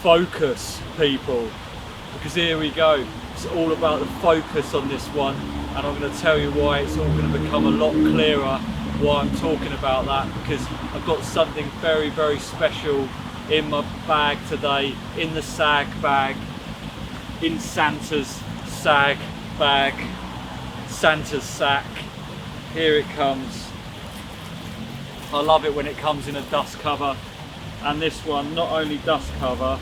focus, people, because here we go. It's all about the focus on this one, and I'm going to tell you why it's all going to become a lot clearer why I'm talking about that, because I've got something very, very special in my bag today, in the sag bag, in Santa's sag bag, Santa's sack. Here it comes. I love it when it comes in a dust cover, and this one, not only dust cover,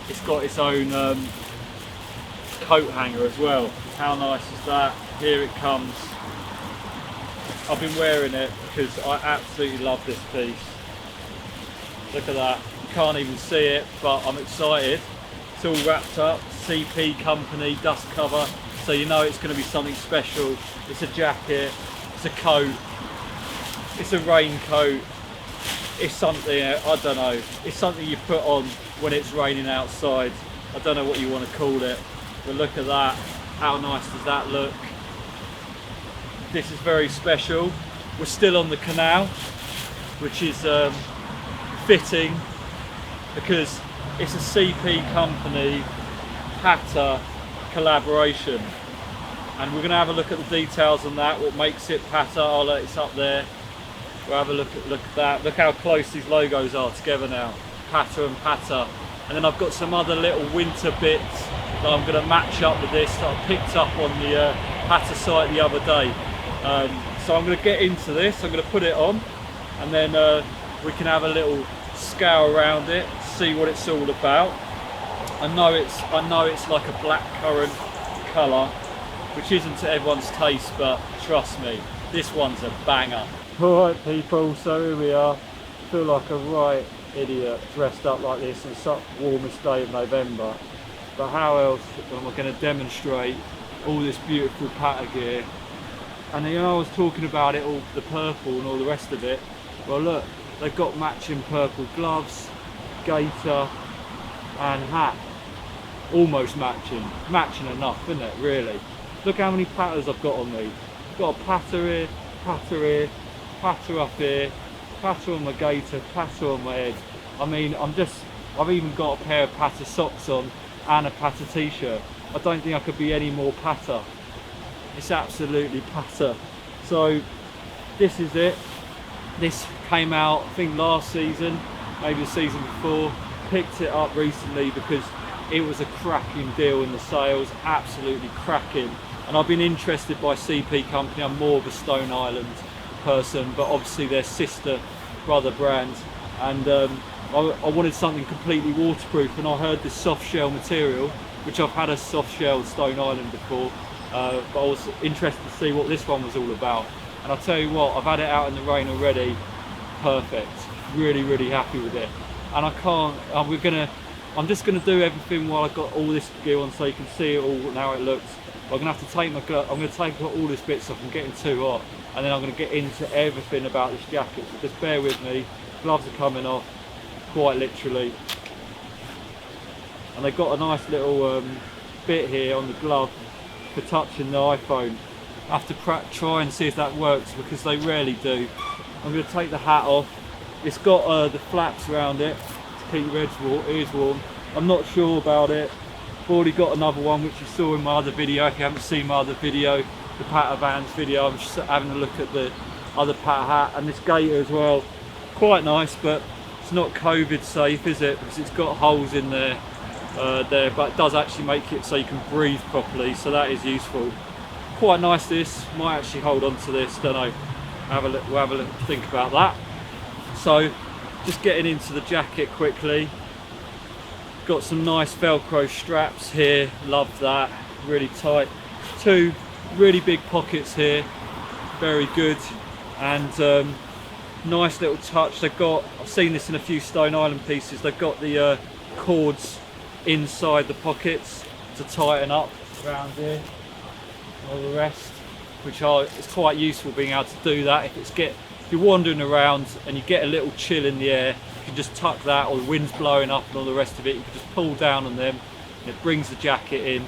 it's got its own coat hanger as well. How nice is that? Here it comes. I've been wearing it because I absolutely love this piece. Look at that. You can't even see it, but I'm excited. It's all wrapped up. CP company dust cover, so you know it's going to be something special. It's a jacket, it's a coat, it's a raincoat, it's something, I don't know, it's something you put on when it's raining outside. I don't know what you want to call it, but look at that. How nice does that look? This is very special. We're still on the canal, which is fitting because it's a CP company Patta collaboration, and we're going to have a look at the details on that, what makes it Patta. It's up there. We'll have a look at that. Look how close these logos are together now, Patta and Patta. And then I've got some other little winter bits that I'm going to match up with this that I picked up on the Patta site the other day. So I'm going to get into this, I'm going to put it on, and then we can have a little scour around it, see what it's all about. I know it's like a black currant colour, which isn't to everyone's taste, but trust me, this one's a banger. Alright people, so here we are. I feel like a right idiot dressed up like this on such the warmest day of November. But how else am I going to demonstrate all this beautiful Patta gear? And you know, I was talking about it, all the purple and all the rest of it. Well look, they've got matching purple gloves, gaiter and hat. Almost matching. Matching enough, isn't it, really? Look how many Pattas I've got on me. I've got a Patta here, Patta here, Patta up here, Patta on my gaiter, Patta on my head. I mean, I've even got a pair of Patta socks on and a Patta t-shirt. I don't think I could be any more Patta. It's absolutely Patta. So this is it. This came out, I think last season, maybe the season before. Picked it up recently because it was a cracking deal in the sales, absolutely cracking. And I've been interested by CP company. I'm more of a Stone Island person, but obviously they're sister brother brands. And I wanted something completely waterproof, and I heard this soft shell material, which I've had a soft shell Stone Island before, but I was interested to see what this one was all about. And I'll tell you what, I've had it out in the rain already. Perfect. Really, really happy with it. And I can't, I'm just gonna do everything while I've got all this gear on so you can see it all and how it looks. But I'm gonna have to take my glove, I'm gonna take all this bits off, I'm getting too hot. And then I'm gonna get into everything about this jacket. So just bear with me. Gloves are coming off, quite literally. And they've got a nice little bit here on the glove for touching the iPhone. I have to try and see if that works because they rarely do. I'm going to take the hat off. It's got the flaps around it to keep your ears warm. I'm not sure about it. I've already got another one which you saw in my other video. If you haven't seen my other video, the Patta Vans video, I'm just having a look at the other Patta hat, and this gaiter as well. Quite nice, but it's not COVID safe, is it? Because it's got holes in there, but it does actually make it so you can breathe properly, so that is useful. Quite nice this, might actually hold on to this, don't know. We'll have a little think about that. So, just getting into the jacket quickly. Got some nice Velcro straps here, love that, really tight. Two really big pockets here, very good. And nice little touch. They've got, I've seen this in a few Stone Island pieces, they've got the cords inside the pockets to tighten up around here. All the rest, which is quite useful being able to do that. If you're wandering around and you get a little chill in the air, you can just tuck that, or the wind's blowing up and all the rest of it, you can just pull down on them, and it brings the jacket in,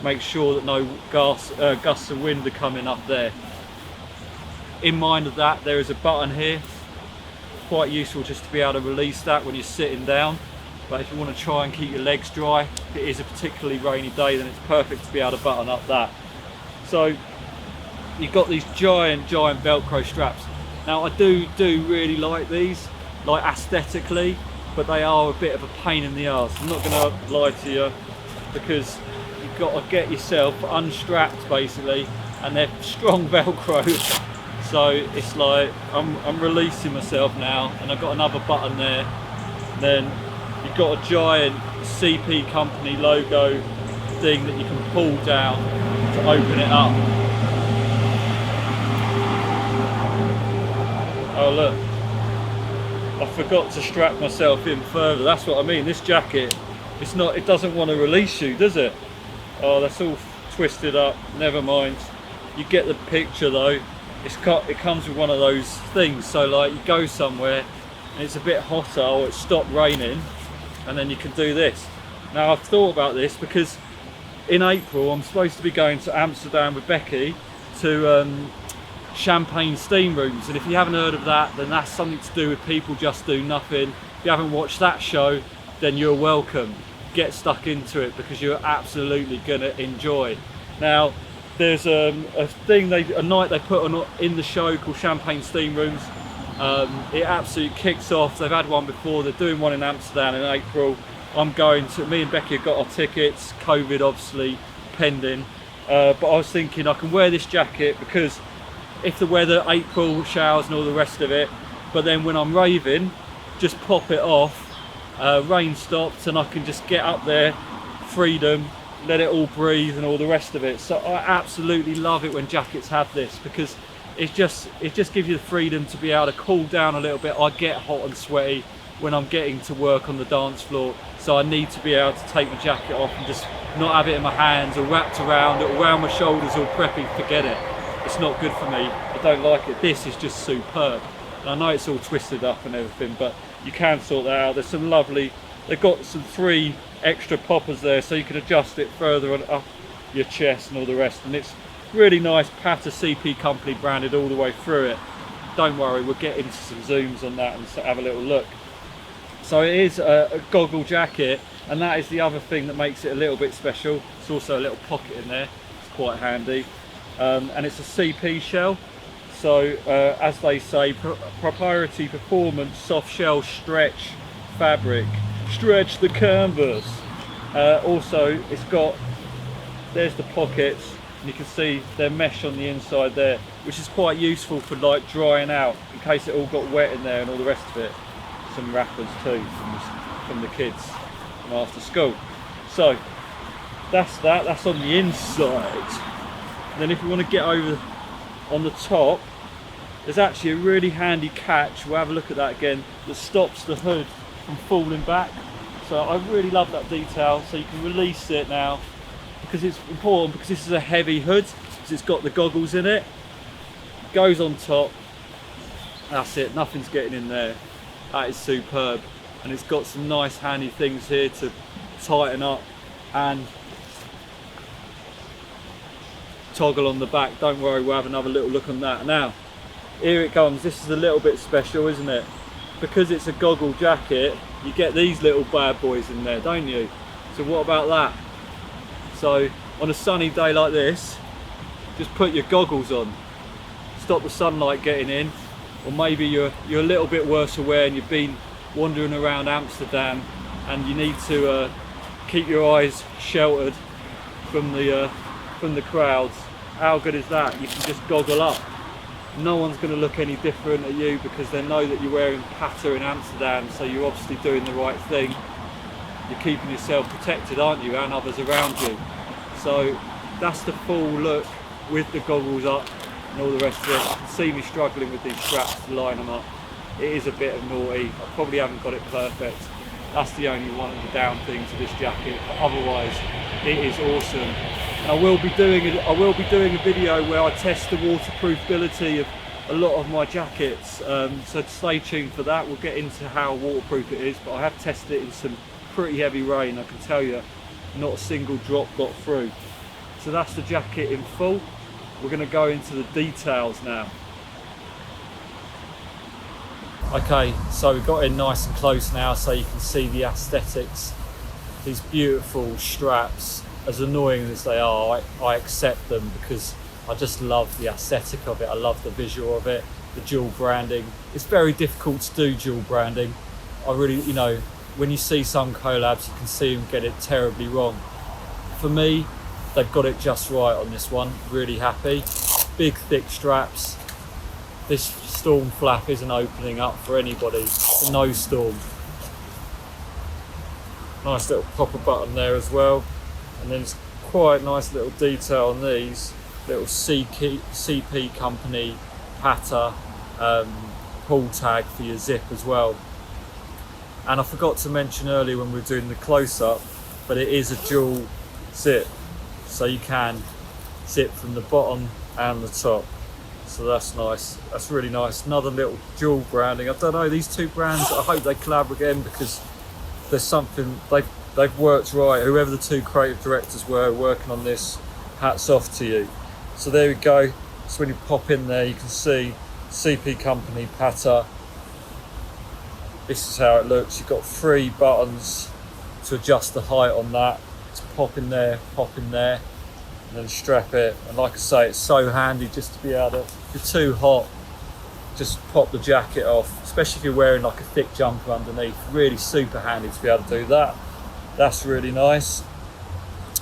make sure that no gusts of wind are coming up there. In mind of that, there is a button here, quite useful just to be able to release that when you're sitting down. but if you want to try and keep your legs dry, if it is a particularly rainy day, then it's perfect to be able to button up that. So you've got these giant Velcro straps. Now I do really like these, like aesthetically, but they are a bit of a pain in the arse. I'm not going to lie to you, because you've got to get yourself unstrapped basically, and they're strong Velcro. So it's like I'm releasing myself now, and I've got another button there. Then you've got a giant CP company logo thing that you can pull down to open it up. Oh look, I forgot to strap myself in further. That's what I mean. This jacket, it doesn't want to release you, does it? Oh, that's all twisted up. Never mind. You get the picture though. It comes with one of those things, so like you go somewhere and it's a bit hotter or it's stopped raining, and then you can do this. Now I've thought about this because in April I'm supposed to be going to Amsterdam with Becky to champagne steam rooms, and if you haven't heard of that, then that's something to do with People Just Do Nothing. If you haven't watched that show, then you're welcome. Get stuck into it because you're absolutely gonna enjoy. Now there's a night they put on in the show called Champagne Steam Rooms. It absolutely kicks off. They've had one before, they're doing one in Amsterdam in April. I'm going to, me and Becky have got our tickets, COVID obviously pending, but I was thinking I can wear this jacket because if the weather, April, showers and all the rest of it, but then when I'm raving, just pop it off, rain stops, and I can just get up there, freedom, let it all breathe and all the rest of it. So I absolutely love it when jackets have this, because it just gives you the freedom to be able to cool down a little bit. I get hot and sweaty when I'm getting to work on the dance floor, so I need to be able to take my jacket off and just not have it in my hands or wrapped around it or around my shoulders all preppy. Forget it. It's not good for me. I don't like it. This is just superb. And I know it's all twisted up and everything, but you can sort that out. There's some lovely, they've got some 3 extra poppers there, so you can adjust it further on up your chest and all the rest. And it's really nice, Patta CP company branded all the way through it. Don't worry, we'll get into some zooms on that and have a little look. So it is a goggle jacket, and that is the other thing that makes it a little bit special. It's also a little pocket in there, it's quite handy. And it's a CP shell, so as they say, proprietary performance soft shell stretch fabric, stretch the canvas. Also it's got, there's the pockets, and you can see they're mesh on the inside there, which is quite useful for like drying out in case it all got wet in there and all the rest of it. Some wrappers too from the kids from after school. So that's on the inside. Then if you want to get over on the top, there's actually a really handy catch, we'll have a look at that again, that stops the hood from falling back. So I really love that detail. So you can release it now, because it's important, because this is a heavy hood, because it's got the goggles in it. Goes on top, that's it, nothing's getting in there. That is superb. And it's got some nice handy things here to tighten up and toggle on the back. Don't worry, we'll have another little look on that. Now here it comes. This is a little bit special, isn't it? Because it's a goggle jacket, you get these little bad boys in there, don't you? So what about that? So on a sunny day like this, just put your goggles on, stop the sunlight getting in. Or maybe you're a little bit worse aware and you've been wandering around Amsterdam and you need to keep your eyes sheltered from the crowds. How good is that? You can just goggle up. No one's going to look any different at you because they know that you're wearing Patta in Amsterdam, so you're obviously doing the right thing. You're keeping yourself protected, aren't you, and others around you. So that's the full look with the goggles up and all the rest of it. You can see me struggling with these straps to line them up. It is a bit of naughty. I probably haven't got it perfect. That's the only one of the down things to this jacket, but otherwise it is awesome. And I will be doing a video where I test the waterproofability of a lot of my jackets, so stay tuned for that. We'll get into how waterproof it is, but I have tested it in some pretty heavy rain. I can tell you, not a single drop got through. So that's the jacket in full. We're going to go into the details now. Okay, so we've got in nice and close now so you can see the aesthetics. These beautiful straps, as annoying as they are, I accept them because I just love the aesthetic of it. I love the visual of it, the dual branding. It's very difficult to do dual branding. I really, you know, when you see some collabs, you can see them get it terribly wrong. For me, they've got it just right on this one. Really happy. Big, thick straps. This storm flap isn't opening up for anybody. It's a no storm. Nice little popper button there as well. And then it's quite nice little detail on these. Little CP company Patta pull tag for your zip as well. And I forgot to mention earlier when we were doing the close-up, but it is a dual zip. So you can zip from the bottom and the top. So that's nice. That's really nice. Another little dual branding. I don't know, these two brands, I hope they collab again because there's something, they've worked right. Whoever the two creative directors were working on this, hats off to you. So there we go. So when you pop in there, you can see CP company Patta. This is how it looks. You've got 3 buttons to adjust the height on that. To pop in there, and then strap it. And like I say, it's so handy just to be able to, if you're too hot, just pop the jacket off, especially if you're wearing like a thick jumper underneath. Really super handy to be able to do that. That's really nice.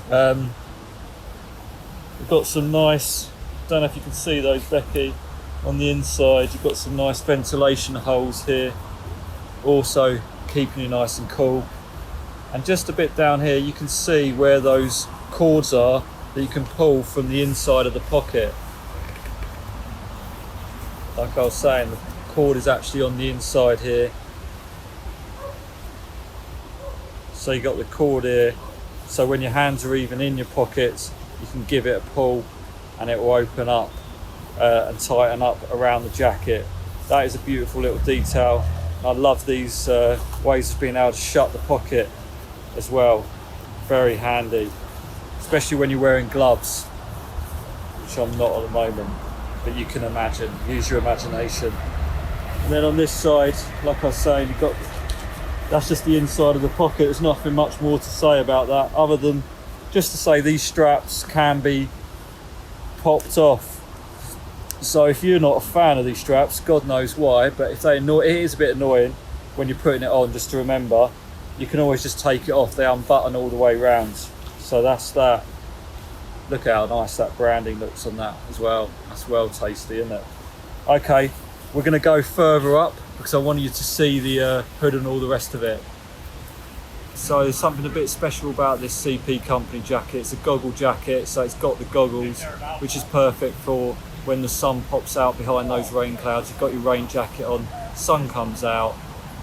We've got some nice, don't know if you can see those, Becky, on the inside. You've got some nice ventilation holes here, also keeping you nice and cool. And just a bit down here, you can see where those cords are that you can pull from the inside of the pocket. Like I was saying, the cord is actually on the inside here. So you got the cord here. So when your hands are even in your pockets, you can give it a pull and it will open up and tighten up around the jacket. That is a beautiful little detail. I love these ways of being able to shut the pocket as well. Very handy, especially when you're wearing gloves, which I'm not at the moment, but you can imagine, use your imagination. And then on this side, like I was saying, you've got, that's just the inside of the pocket. There's nothing much more to say about that other than just to say these straps can be popped off. So if you're not a fan of these straps, God knows why, but if they annoy, it is a bit annoying when you're putting it on, just to remember, you can always just take it off. They unbutton all the way round. So that's that. Look how nice that branding looks on that as well. That's well tasty, isn't it? Okay, we're gonna go further up because I want you to see the hood and all the rest of it. So there's something a bit special about this CP company jacket. It's a goggle jacket, so it's got the goggles, which is perfect for when the sun pops out behind those rain clouds. You've got your rain jacket on, sun comes out,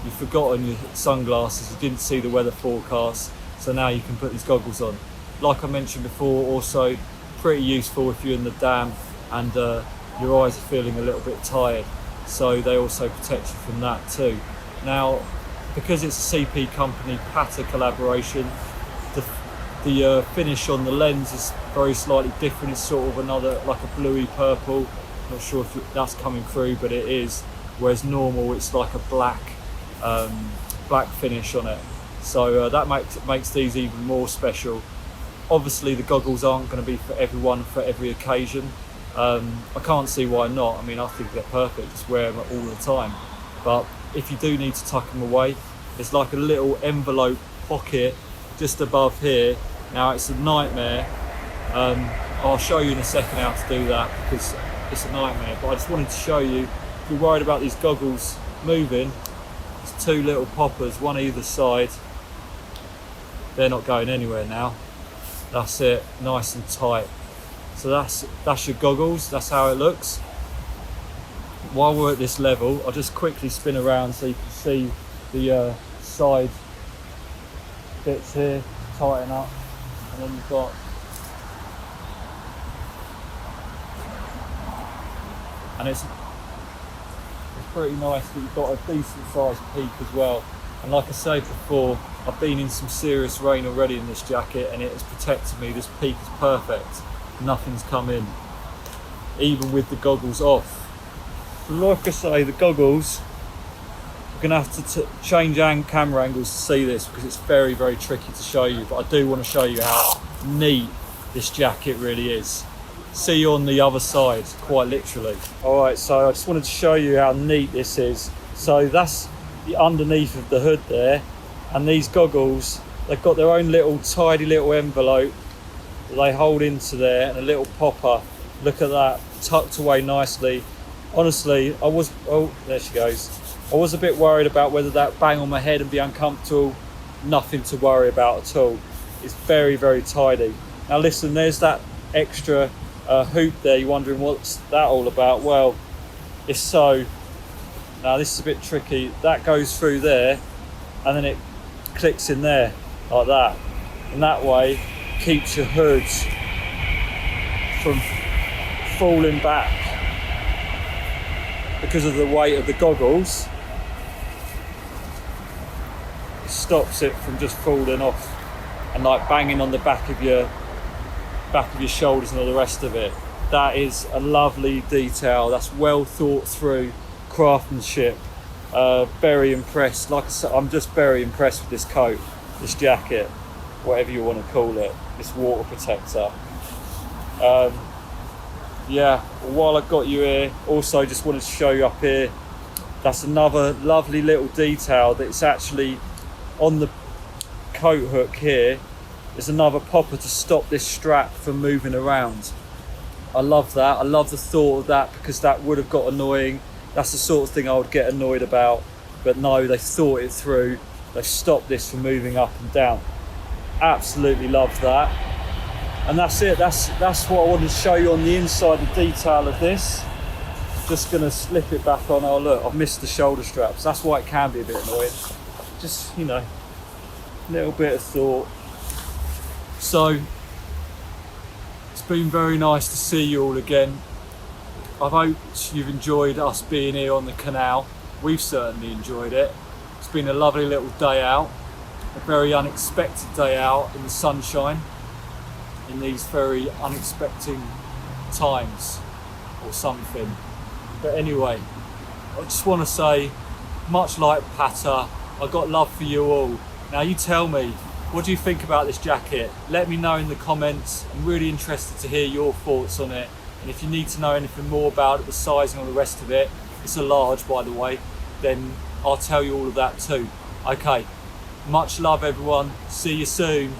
you've forgotten your sunglasses, you didn't see the weather forecast, so now you can put these goggles on. Like I mentioned before, also pretty useful if you're in the dam and your eyes are feeling a little bit tired, so they also protect you from that too. Now, because it's a CP company Patta collaboration, the finish on the lens is very slightly different. It's sort of another, like a bluey purple. Not sure if that's coming through, but it is. Whereas normal, it's like a black finish on it. So that makes these even more special. Obviously, the goggles aren't going to be for everyone for every occasion. I can't see why not. I mean, I think they're perfect. Just wear them all the time. But if you do need to tuck them away, there's like a little envelope pocket just above here. Now it's a nightmare. I'll show you in a second how to do that because it's a nightmare. But I just wanted to show you, if you're worried about these goggles moving, it's 2 little poppers, one either side. They're not going anywhere now. That's it, nice and tight. So that's your goggles. That's how it looks. While we're at this level, I'll just quickly spin around so you can see the side bits here, tighten up, and then you've got it's pretty nice that you've got a decent sized peak as well. And like I said before, I've been in some serious rain already in this jacket and it has protected me. This peak is perfect, nothing's come in, even with the goggles off. So like I say, the goggles We're gonna have to change camera angles to see this because it's very, very tricky to show you, but I do want to show you how neat this jacket really is. See you on the other side, quite literally. All right, so I just wanted to show you how neat this is. So that's the underneath of the hood there, and these goggles, they've got their own little tidy little envelope that they hold into there, and a little popper. Look at that, tucked away nicely. Honestly, oh, there she goes. I was a bit worried about whether that bang on my head and be uncomfortable. Nothing to worry about at all. It's very, very tidy. Now listen, there's that extra hoop there. You're wondering what's that all about? Well, it's so, now this is a bit tricky. That goes through there and then it clicks in there like that. And that way keeps your hood from falling back because of the weight of the goggles. Stops it from just falling off and like banging on the back of your shoulders and all the rest of it. That is a lovely detail. That's well thought through craftsmanship. Very impressed. Like I said, I'm just very impressed with this coat, this jacket, whatever you want to call it, this water protector. Yeah, while I've got you here, also just wanted to show you up here, that's another lovely little detail that it's actually on the coat hook here. There's another popper to stop this strap from moving around. I love that. I love the thought of that because that would have got annoying. That's the sort of thing I would get annoyed about. But no, they thought it through. They stopped this from moving up and down. Absolutely love that. And that's it. That's what I wanted to show you on the inside, the detail of this. Just gonna slip it back on. Oh look, I've missed the shoulder straps. That's why it can be a bit annoying. Just, you know, a little bit of thought. So it's been very nice to see you all again. I hope you've enjoyed us being here on the canal. We've certainly enjoyed it. It's been a lovely little day out, a very unexpected day out in the sunshine, in these very unexpected times or something. But anyway, I just want to say, much like Patta, I've got love for you all. Now you tell me, what do you think about this jacket? Let me know in the comments. I'm really interested to hear your thoughts on it. And if you need to know anything more about it, the sizing and all the rest of it, it's a large by the way, then I'll tell you all of that too. Okay, much love everyone. See you soon.